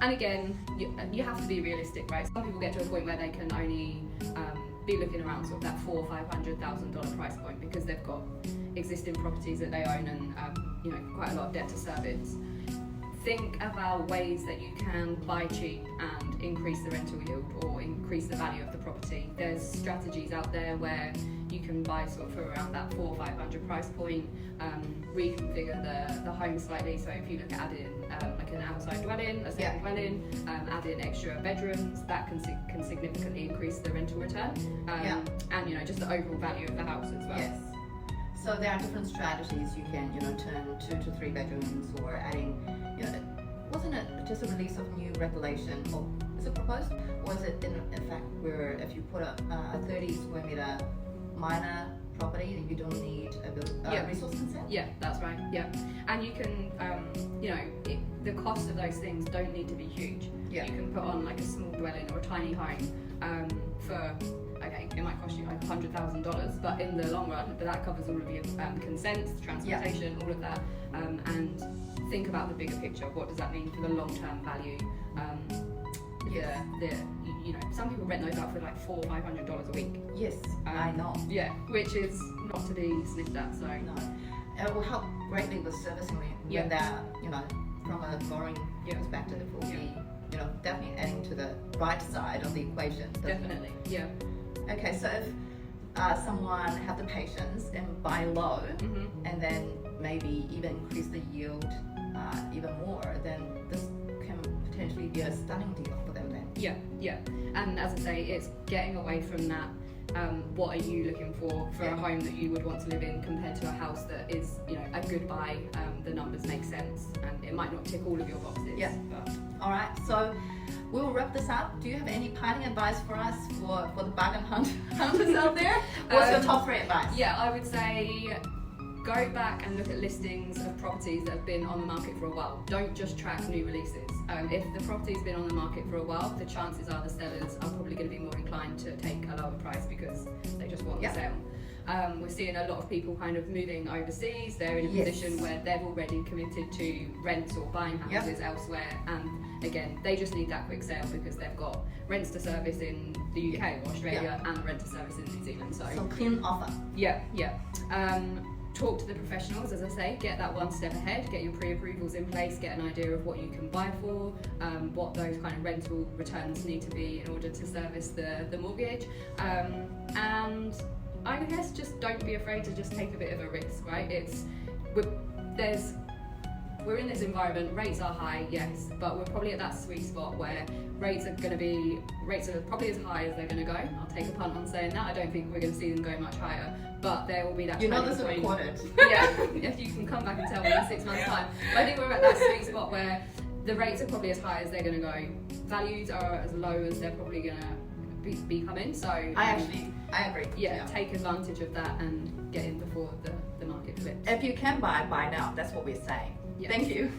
And again, you have to be realistic, right? Some people get to a point where they can only be looking around sort of that $400,000 or $500,000 price point because they've got existing properties that they own and quite a lot of debt to service. Think about ways that you can buy cheap and increase the rental yield or increase the value of the property. There's strategies out there where you can buy sort of for around that $400 or $500 price point, reconfigure the home slightly. So if you look at adding like an outside dwelling, a second dwelling, add in extra bedrooms, that can significantly increase the rental return and just the overall value of the house as well. Yes. So there are different strategies you can turn 2 to 3 bedrooms or adding. Wasn't it just a release of new regulation, or is it proposed, or is it in fact where if you put a 30 square meter minor property, you don't need a resource consent? Yeah, that's right. Yeah, and you can, the cost of those things don't need to be huge. Yeah. You can put on like a small dwelling or a tiny home for. Okay, it might cost you like $100,000, but in the long run, that covers all of your consents, transportation, all of that, and think about the bigger picture. What does that mean for the long-term value? Some people rent those out for like $400 or $500 a week. Yes, I know. Yeah, which is not to be sniffed at. So no, it will help greatly with servicing when they're from a borrowing perspective. It will be definitely adding to the right side of the equation. Definitely, yeah. Okay, so if someone have the patience and buy low, and then maybe even increase the yield even more, then this can potentially be a stunning deal for them then. Yeah. And as I say, it's getting away from that. What are you looking for a home that you would want to live in compared to a house that is, a good buy? The numbers make sense, and it might not tick all of your boxes. Yeah. But. All right. So we'll wrap this up. Do you have any parting advice for us for the bargain hunters out there? What's your top 3 advice? Yeah, I would say go back and look at listings of properties that have been on the market for a while. Don't just track new releases. If the property's been on the market for a while, the chances are the sellers are probably going to be more inclined to take a lower price because they just want the sale. We're seeing a lot of people kind of moving overseas. They're in a position where they've already committed to rents or buying houses elsewhere, and again, they just need that quick sale because they've got rents to service in the UK or Australia and rent to service in New Zealand. So clean offer. Yeah. Talk to the professionals, as I say, get that one step ahead, get your pre-approvals in place, get an idea of what you can buy for, what those kind of rental returns need to be in order to service the mortgage, and I guess just don't be afraid to just take a bit of a risk, right? We're in this environment, rates are high, yes, but we're probably at that sweet spot where rates are probably as high as they're going to go. I'll take a punt on saying that. I don't think we're going to see them go much higher, but there will be that. This is recorded. Yeah, if you can come back and tell me in 6 months' time. But I think we're at that sweet spot where the rates are probably as high as they're going to go. Values are as low as they're probably going to be coming. So I agree. Yeah, take advantage of that and get in before the market flips. If you can buy now. That's what we're saying. Yeah. Thank you.